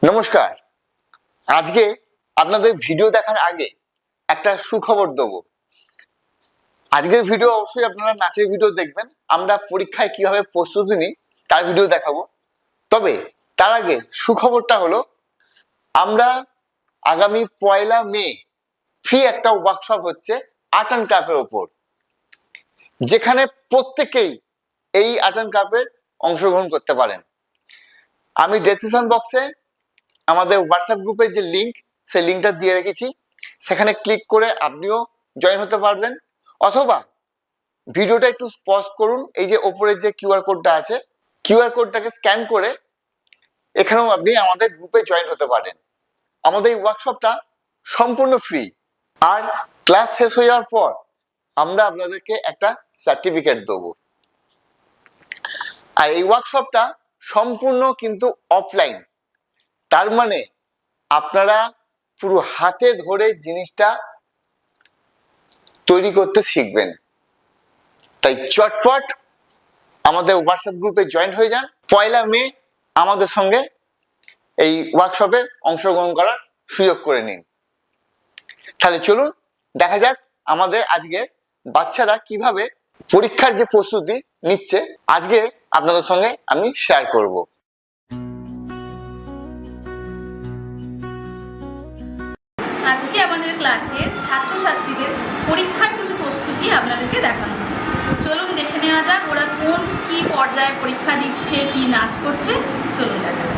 নমস্কার। আজকে আপনাদের ভিডিও দেখার আগে একটা সুখবর দেব। আজকের ভিডিও অবশ্যই আপনারা নাচের ভিডিও দেখবেন, আমরা পরীক্ষায় কিভাবে প্রস্তুতি নিই তার ভিডিও দেখাবো। তবে তার আগে সুখবরটা হলো, আমরা আগামী 1 মে ফ্রি একটা ওয়ার্কশপ হচ্ছে আর্ট অ্যান্ড ক্রাফটের ওপর, যেখানে প্রত্যেকেই এই আর্ট অ্যান্ড ক্রাফটে অংশগ্রহণ করতে পারেন। আমি ডেসক্রিপশন বক্সে আমাদের হোয়াটসঅ্যাপ গ্রুপের যে লিঙ্ক, সেই লিঙ্কটা দিয়ে রেখেছি, সেখানে ক্লিক করে আপনিও জয়েন হতে পারবেন। অথবা ভিডিওটা একটু পজ করুন, এই যে ওপরে যে কিউআর কোডটা আছে, কিউআর কোডটাকে স্ক্যান করে এখানেও আপনি আমাদের গ্রুপে জয়েন হতে পারেন। আমাদের এই ওয়ার্কশপটা সম্পূর্ণ ফ্রি, আর ক্লাস শেষ হয়ে যাওয়ার পর আমরা আপনাদেরকে একটা সার্টিফিকেট দেবো। আর এই ওয়ার্কশপটা সম্পূর্ণ কিন্তু অফলাইন, তার মানে আপনারা পুরো হাতে ধরে জিনিসটা তৈরি করতে শিখবেন। তাই চটপট আমাদের হোয়াটসঅ্যাপ গ্রুপে জয়েন হয়ে যান। 1 মে আমাদের সঙ্গে এই ওয়ার্কশপে অংশগ্রহণ করার সুযোগ করে নিন। তাহলে চলুন দেখা যাক আমাদের আজকে বাচ্চারা কিভাবে পরীক্ষার যে প্রস্তুতি নিচ্ছে, আজকে আপনাদের সঙ্গে আমি শেয়ার করব। আজকে আমাদের ক্লাসের ছাত্রছাত্রীদের পরীক্ষার কিছু প্রস্তুতি আপনাদেরকে দেখানো হবে। চলুন দেখে নেওয়া যাক ওরা কোন কি পর্যায়ে পরীক্ষা দিচ্ছে, কি নাচ করছে। চলুন দেখা যাক।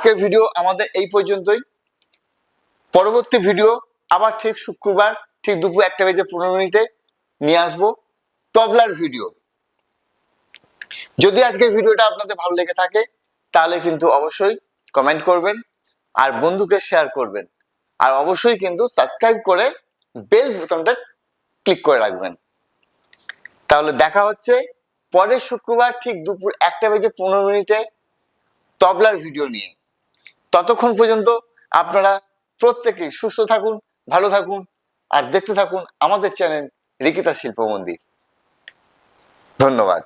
আজকের ভিডিও আমাদের এই পর্যন্তই। পরবর্তী ভিডিও আবার ঠিক শুক্রবার ঠিক দুপুর 1:15 নিয়ে আসবো তবলার ভিডিও। যদি আজকের ভিডিওটা আপনাদের ভালো লেগে থাকে তাহলে কিন্তু অবশ্যই কমেন্ট করবেন আর বন্ধুকে শেয়ার করবেন, আর অবশ্যই কিন্তু সাবস্ক্রাইব করে বেল বোতামটা ক্লিক করে রাখবেন। তাহলে দেখা হচ্ছে পরের শুক্রবার ঠিক দুপুর 1:15 তবলার ভিডিও নিয়ে। ততক্ষণ পর্যন্ত আপনারা প্রত্যেকেই সুস্থ থাকুন, ভালো থাকুন আর দেখতে থাকুন আমাদের চ্যানেল রিকিতা শিল্প মন্দির। ধন্যবাদ।